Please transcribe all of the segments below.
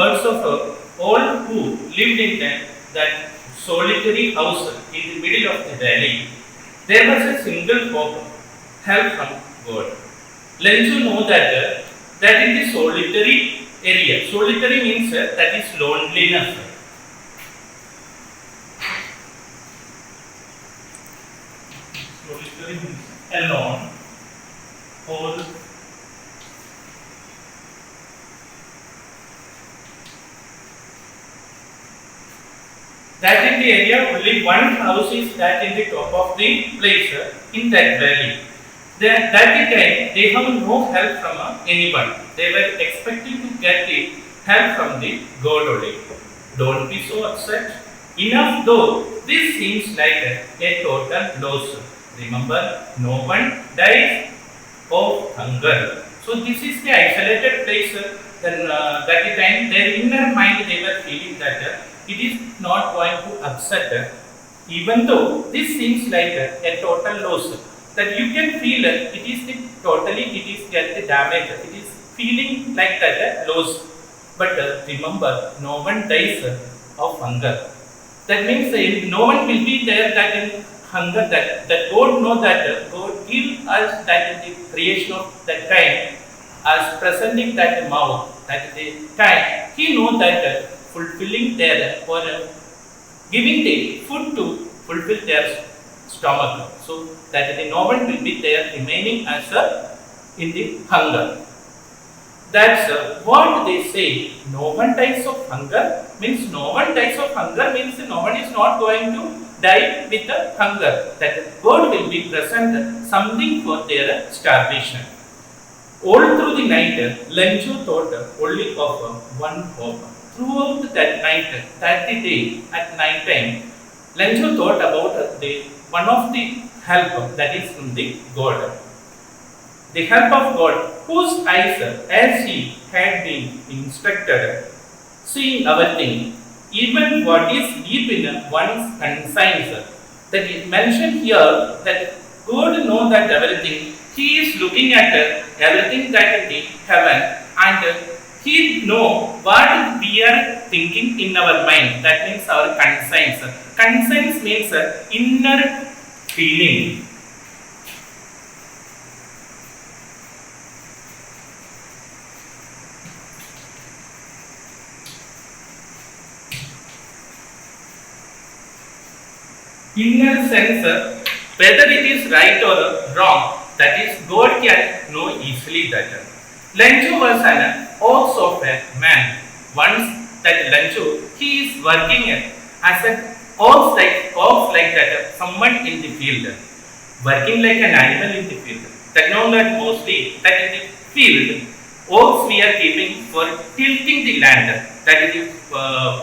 words of all who lived in that solitary house in the middle of the valley, there was a single hope, help from God. Let you know that in the solitary area, solitary means that is loneliness. Solitary means alone or that in the area only one house is that in the top of the place in that valley. That time they have no help from anyone. They were expecting to get the help from the God only. Don't be so upset. Enough though, this seems like a total loss. Remember, no one dies of hunger. So this is the isolated place. Then that time their inner mind they were feeling that it is not going to upset. Even though this seems like a total loss, that you can feel it is the totally it is get the damage. It is feeling like that loss. But remember, no one dies of hunger. That means no one will be there that in hunger that God know that God give us that in the creation of that time as presenting that mouth that the time He know that fulfilling their or giving the food to fulfill their stomach, so that no one will be there remaining as in the hunger. That's what they say. No one dies of hunger means no one dies of hunger means no one is not going to die with the hunger. That God will be present something for their starvation. All through the night, Lencho thought only of one hope. Throughout that night, that day at night time, Lencho thought about the one of the help that is from the God. The help of God, whose eyes, as he had been instructed, seeing our thing, even what is deep in one's conscience. That is mentioned here that God knows that everything. He is looking at everything that in the heaven and He know what we are thinking in our mind. That means our conscience. Conscience means inner feeling. Inner sense, whether it is right or wrong, that is God can know easily that. Lencho was an ox of a man. Once that Lencho, he is working as an ox like that, someone in the field, working like an animal in the field. That know that mostly that in the field, ox we are keeping for tilting the land. That is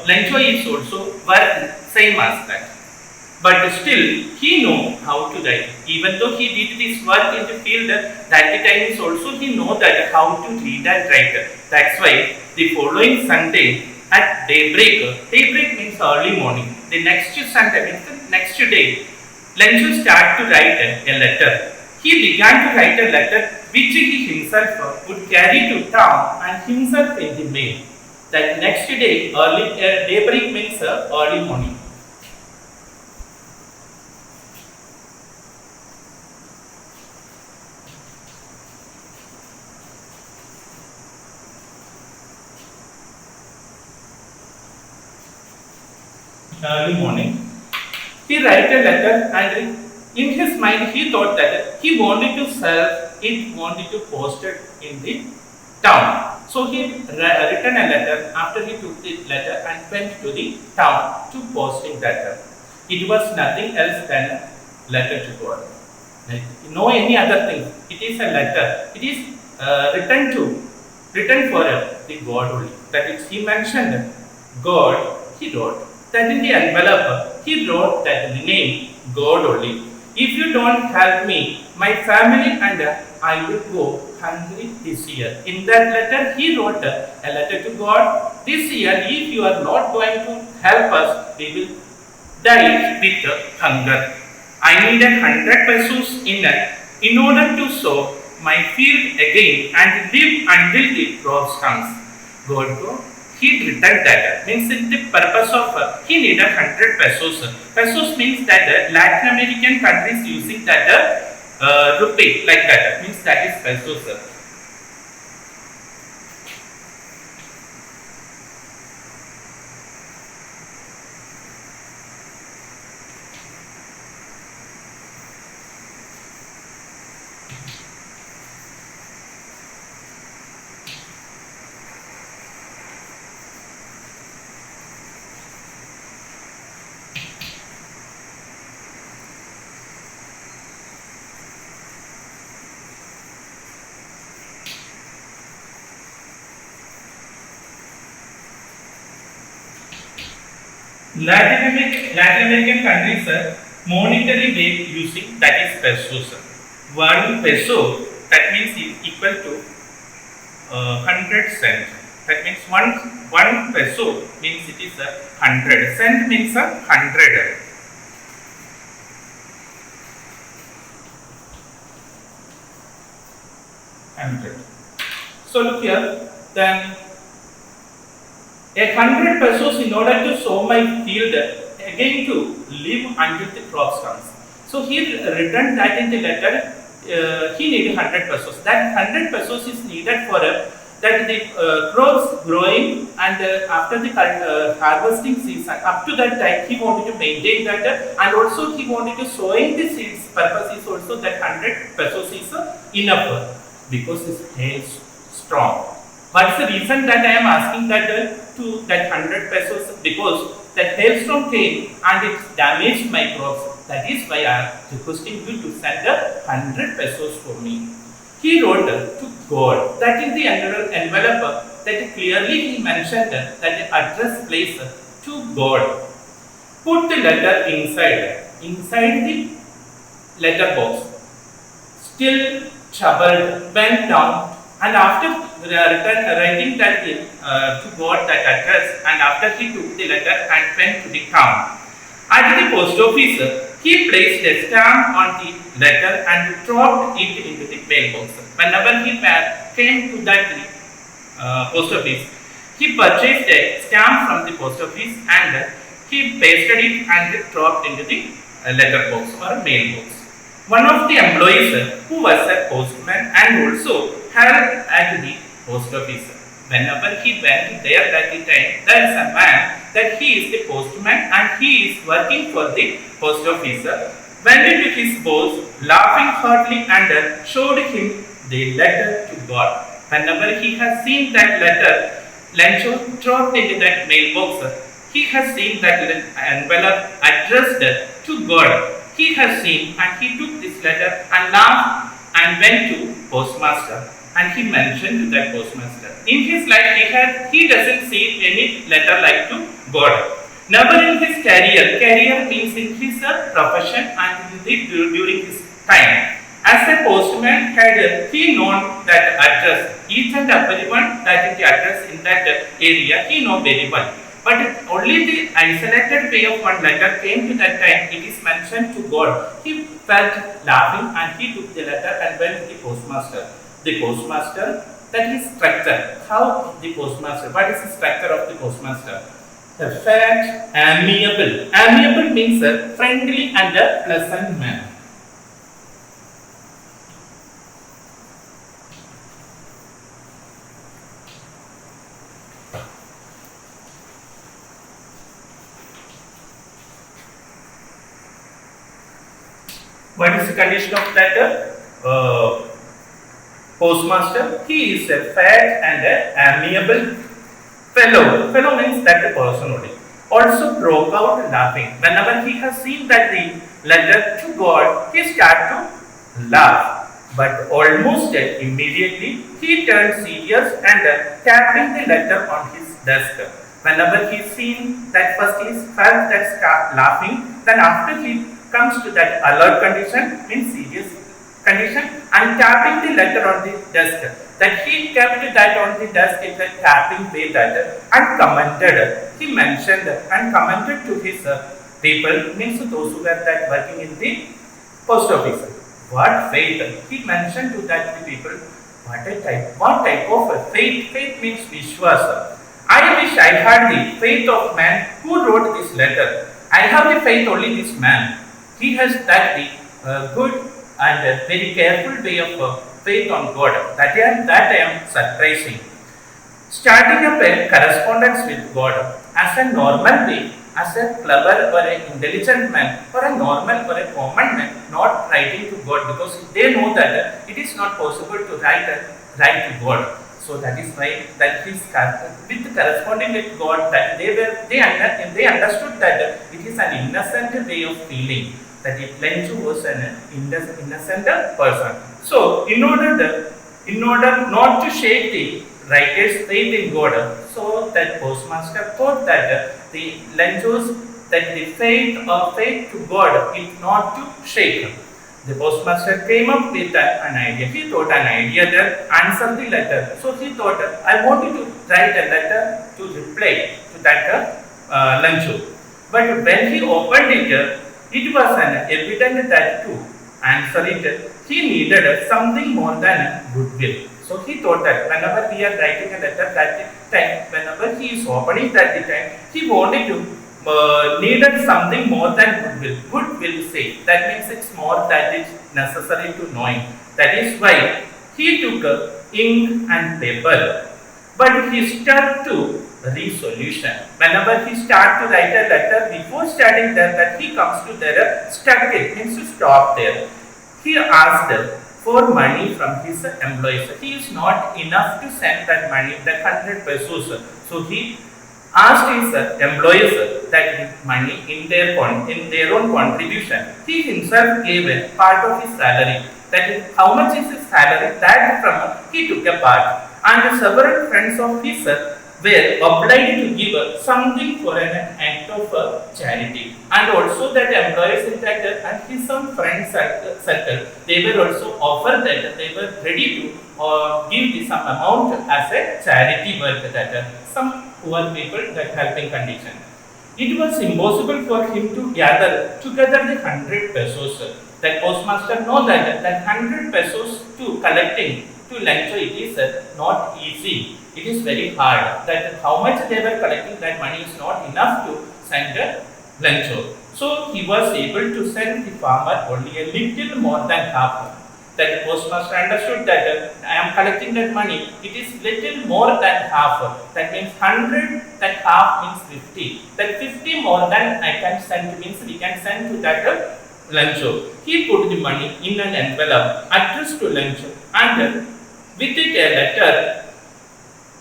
Lencho is also work same as that. But still, he know how to write. Even though he did this work in the field, that time is also he know that how to read and write. That's why the following Sunday at daybreak means early morning. The next Sunday means the next day, Lencho start to write a letter. He began to write a letter which he himself would carry to town and himself in the mail. That next day, early daybreak means early morning. Early morning, he write a letter and in his mind he thought that he wanted to sell it, wanted to post it in the town. So he written a letter after he took the letter and went to the town to posting that. It was nothing else than a letter to God. No any other thing. It is a letter. It is written for the God only. That is, he mentioned God. He wrote. That in the envelope, he wrote that the name God only. If you don't help me, my family and I will go hungry this year. In that letter, he wrote a letter to God. This year, if you are not going to help us, we will die with hunger. I need 100 pesos in order to sow my field again and live until the crops comes. God go he returned that. Means the purpose of he needed 100 pesos. Pesos means that Latin American countries using that rupee like that. Means that is pesos. Latin American countries monetary rate using that is pesos. 1 peso that means is equal to 100 cent. That means one peso means it is 100. Cent means 100. So look here, then 100 pesos in order to sow my field again to live until the crops comes. So he returned that in the letter. He needed 100 pesos. That 100 pesos is needed for that the crops growing and after the harvesting season. Up to that time, he wanted to maintain that, and also he wanted to sowing the seeds. Purpose is also that 100 pesos is enough because his hail is strong. What's the reason that I am asking that to that 100 pesos? Because that hailstorm came and it damaged my crops. That is why I am requesting you to send 100 pesos for me. He wrote to God that in the envelope that clearly he mentioned that the address place to God. Put the letter inside the letter box. Still troubled, went down. And after writing that to God that address, and after he took the letter and went to the town. At the post office, he placed a stamp on the letter and dropped it into the mailbox. Whenever he came to that post office, he purchased a stamp from the post office and he pasted it and dropped into the letterbox or mailbox. One of the employees who was a postman and also helped at the post office. Whenever he went there at the time, there is a man that he is the postman and he is working for the post office. Went into his boss, laughing heartily and showed him the letter to God. Whenever he has seen that letter, Lencho dropped into that mailbox. He has seen that envelope addressed to God. He has seen and he took this letter and laughed and went to postmaster and he mentioned to that postmaster. In his life he doesn't see any letter like to God. Never in his career means in his profession and during his time. As a postman had he known that address, each and everyone that is the address in that area he know very well. But only the isolated way of one letter came to that time, it is mentioned to God. He felt laughing and he took the letter and went to the postmaster. The postmaster, that is structure. How the postmaster, what is the structure of the postmaster? The fat, amiable. Amiable means a friendly and a pleasant man. What is the condition of that postmaster? He is a fat and amiable fellow. Fellow means that the person only. Also broke out laughing. Whenever he has seen that the letter to God, he started to laugh. But almost immediately he turned serious and tapping the letter on his desk. Whenever he seen that first he felt that start laughing, then after he comes to that alert condition, means serious condition, and tapping the letter on the desk. That he kept that on the desk in a tapping way that and commented. He mentioned and commented to his people, means those who were that working in the post office. What faith? He mentioned to that the people, what type of faith? Faith means Vishwasa. I wish I had the faith of man who wrote this letter. I have the faith only this man. He has that the good and very careful way of faith on God. That I am surprising. Starting up a correspondence with God as a normal way, as a clever or an intelligent man, or a normal or a common man, not writing to God, because they know that it is not possible to write to God. So that is why that is with corresponding with God, that they understood that it is an innocent way of feeling, that if Lenchu was an innocent person. So in order not to shake the writer's faith in God, so that postmaster thought that the Lenchu's that the faith to God is not to shake. The postmaster came up with an idea. He thought an idea that answer the letter. So he thought, I wanted to write a letter to reply to that Lenchu. But when he opened it, it was an evident that to answer it, he needed something more than goodwill. So he thought that whenever we are writing a letter, that time, whenever he is opening that time, he wanted to needed something more than goodwill. Goodwill say, that means it's more that is necessary to knowing. That is why he took ink and paper, but he stuck to resolution. Whenever he start to write a letter, before starting that he comes to there, stuck it means to stop there. He asked for money from his employees. He is not enough to send that money, that 100 pesos. So he asked his employees that money in their own contribution. He himself gave a part of his salary. That is, how much is his salary? That from he took a part. And several friends of his were obliged to give something for an act of charity. And also that employees in that and his some friends circle, they were also offered that they were ready to give some amount as a charity work, that some poor people that helping condition. It was impossible for him to gather together the 100 pesos. That postmaster know that 100 pesos to collecting to Lencho, it is not easy. It is very hard. That how much they were collecting, that money is not enough to send Lencho. So he was able to send the farmer only a little more than half. That postmaster understood that I am collecting that money, it is little more than half. That means 100, that half means 50. That 50 more than I can send means we can send to that Lencho. He put the money in an envelope addressed to Lencho, and with it a letter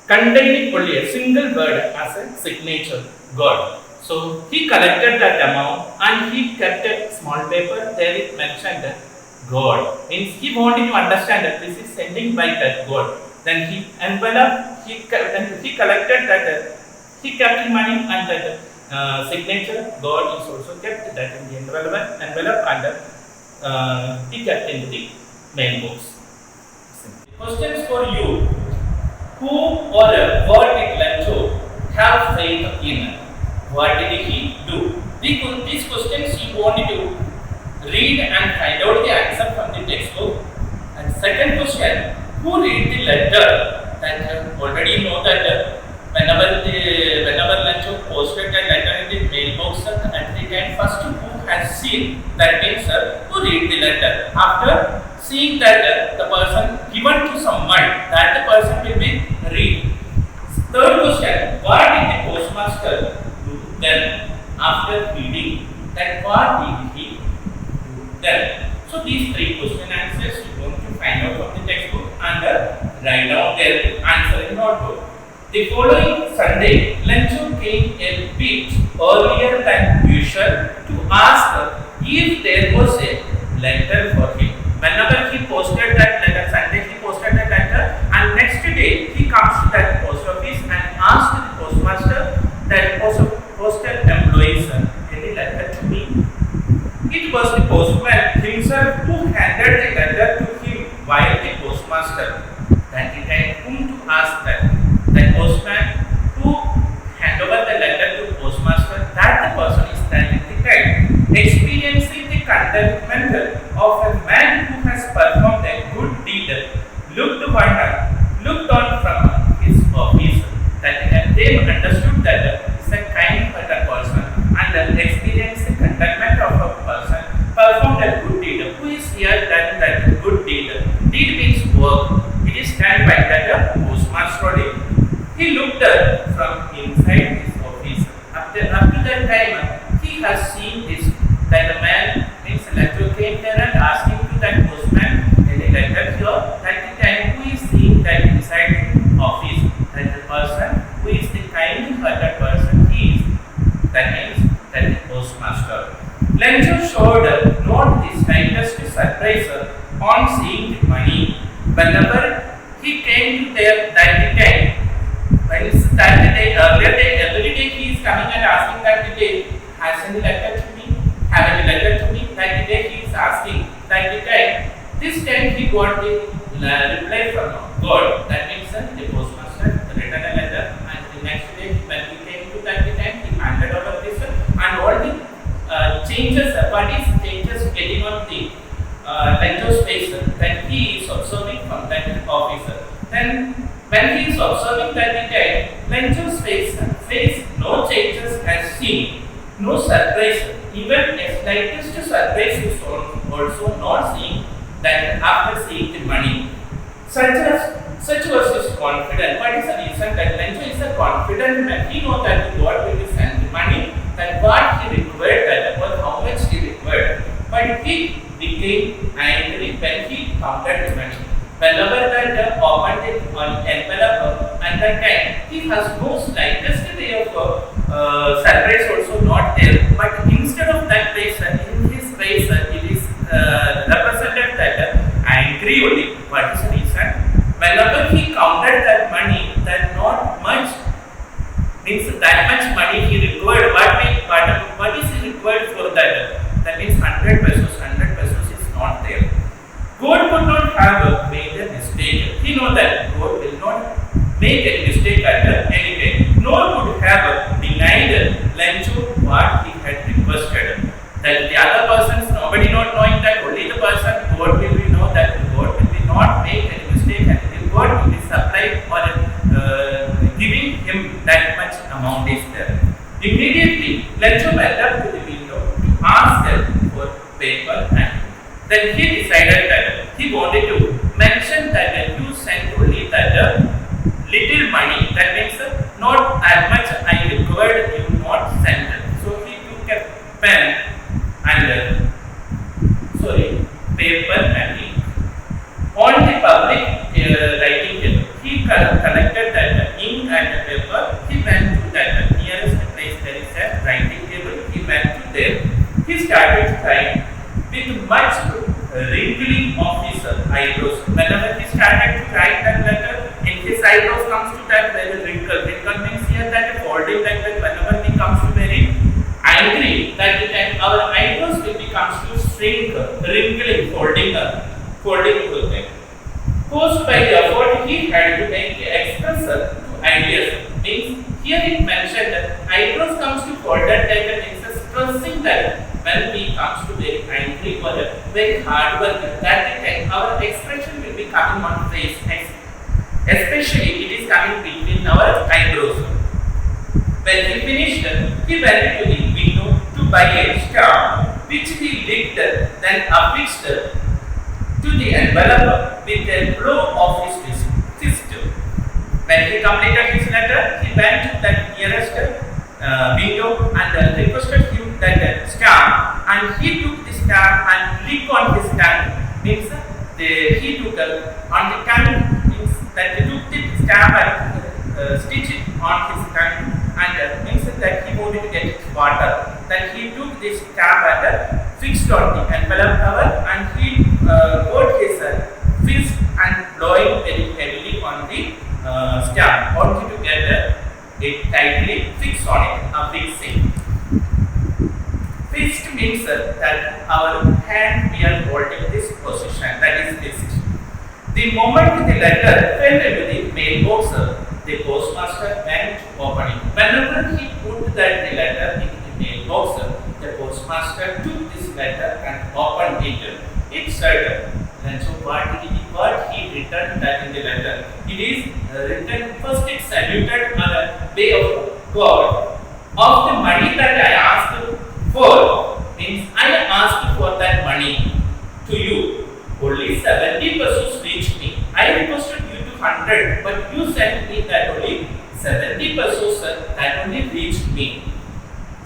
containing only a single word as a signature, God. So he collected that amount and he kept a small paper, there it mentioned God. Means he wanted to understand that this is sending by that God. Then he enveloped, he collected that, he kept the money and that signature, God is also kept that in the envelope and he kept in the main box. Questions for you. Who or what did Lencho have faith in? What did he do? These questions you wanted to read and find out the answer from the textbook. And second question, who read the letter? That already know that whenever Lencho posted that letter in the mailbox at the time, first who has seen, that means who read the letter. After seeing that the person given to someone, that the person will be read. Third question, what did the postmaster do then after reading? That what did he do then? So these three question answers you want to find out from the textbook and write down their answer in notebook. The following Sunday, Lencho came a bit earlier than usual to ask if there was a letter for him. Whenever he posted that letter, Sunday he posted that letter, and next day he comes to that post office and asks the postmaster that postal employees, any letter to me? It was the postman himself who handed the letter to him while the postmaster. That he had whom to ask that. That postman who hand over the letter to the postmaster, that the person is standing the time, experiencing the contentment of a man who has performed a good deed, looked on from his office. That they that postmaster. Lenzo showed not the slightest surprise on seeing the money. Whenever he came to there that time, when that day, every day he is coming and asking that day, has any letter to me? Have any letter to me? That day he is asking that time. This time he got the reply from God. That means the postmaster written a letter, and the next day when he came to that time, he handed over this and all the changes, bodies changes getting on the Lento's face that he is observing from that officer. Then when he is observing that time, Lento's face no changes as seen, no surprise, even a slightest surprise is also not seen that after seeing the money. Such was his confidence. What is the reason that Lento is a confident man? He knows that God will send the money, that what he required, that was how much he required. But he became angry when he counted the money. Whenever that opened it on envelope and that time, he has no slightest way of surprise also not there. But instead of that face, in his face, it is represented that angry only. What is the reason? Whenever he counted that money, that not much means that much money he required. What is he required for that? That means 100 pesos. 100 pesos is not there. God could not have made a mistake. He knows that God will not make a mistake at any time. Nor could have denied Lencho what he had requested. That the other persons, nobody not knowing that only the person, God will be know that God will be not make any mistake and God will be supplied or giving him that much amount is there. Immediately, Lencho went up to the window to ask them for paper and then he decided that he wanted to mention that you sent only that little money. That means not that much I required, you not sent. So he took a pen and paper and ink. On the public writing table, he collected that ink and paper. He went to that nearest place there is a writing table. He went to there. He started writing with much wrinkling of his eyebrows. Whenever he started to write that letter, in his eyebrows comes to that very wrinkle. Wrinkle means here that folding like that. Whenever he comes to very angry, that time our eyebrows will becomes to shrink, wrinkling, folding to them. Caused by the effort he had to make express to ideas. Means here it mentioned that eyebrows comes to folded type and it's a stressing that when we comes to very angry or very hard work, that time our expression will be coming on face. Especially it is coming between our eyebrows. When he finished, he went to the window to buy a star, which he licked, then affixed to the envelope with a blow of his fist. When he completed his letter, he went to the nearest window and requested him that star, and he took the star and licked on his tongue. Means he took on the tongue, means that he took the star and stitched it on his tongue, and means that he wanted to get water. Then he took this star and fixed on the envelope cover, and he got his fist and blowing very heavily on the star. Wanted to get it tightly fixed on it, fixing. Fixed means that our hand we are holding this position, that is fixed. The moment the letter fell into the mailbox, the postmaster went to open it. Whenever he put that the letter into the mailbox, the postmaster took this letter and opened it. It said, and so what he written that in the letter? It is written, first it saluted on the way of God. Of the money that I asked for, means I asked for that money to you. Only 70 pesos reached me. I requested you to 100, but you sent me that only 70 pesos that only reached me.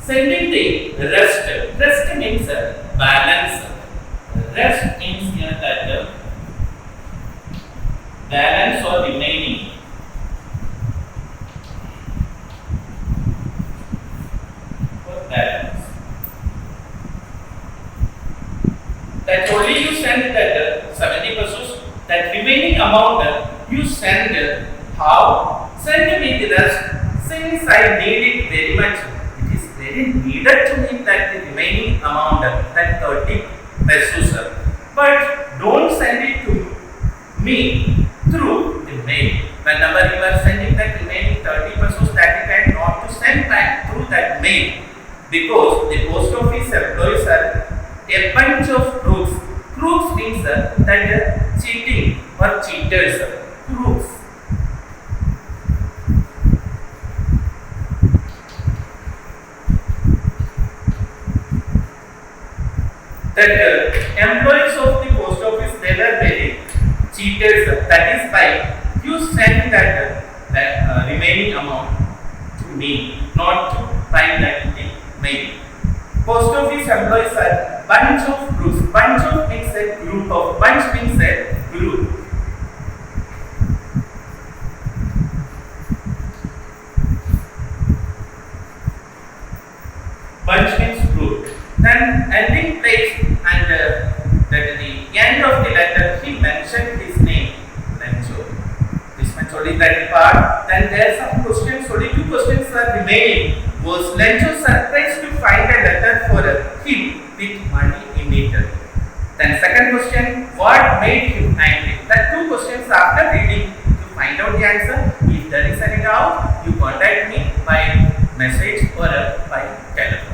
Sending the rest. Rest means balance. Rest means here that balance or remaining. For balance. you send that 70 pesos, that remaining amount you send how? Send me the rest since I need it very much. It is very needed to me that the remaining amount, that 30 pesos. But don't send it to me through the mail. Whenever you are sending that remaining 30 pesos, that you not to send back through that mail, because the post office employees are a bunch of crooks. Crooks means that cheating or cheaters. Crooks. That employees of the post office, they were very cheaters. That is why you send that remaining amount to me, not to find that in the mail. Post office employees are bunch of groups. Bunch of means a group of. Bunch means a group. Bunch means group. Then ending place and that the end of the letter he mentioned his name, Lencho. This much only that part. Then there are some questions. Only 2 questions are remaining. Was Lencho surprised to find a letter for him with money in it? Then second question, what made him angry? That 2 questions after reading to find out the answer. If there is any doubt, you contact me by message or by telephone.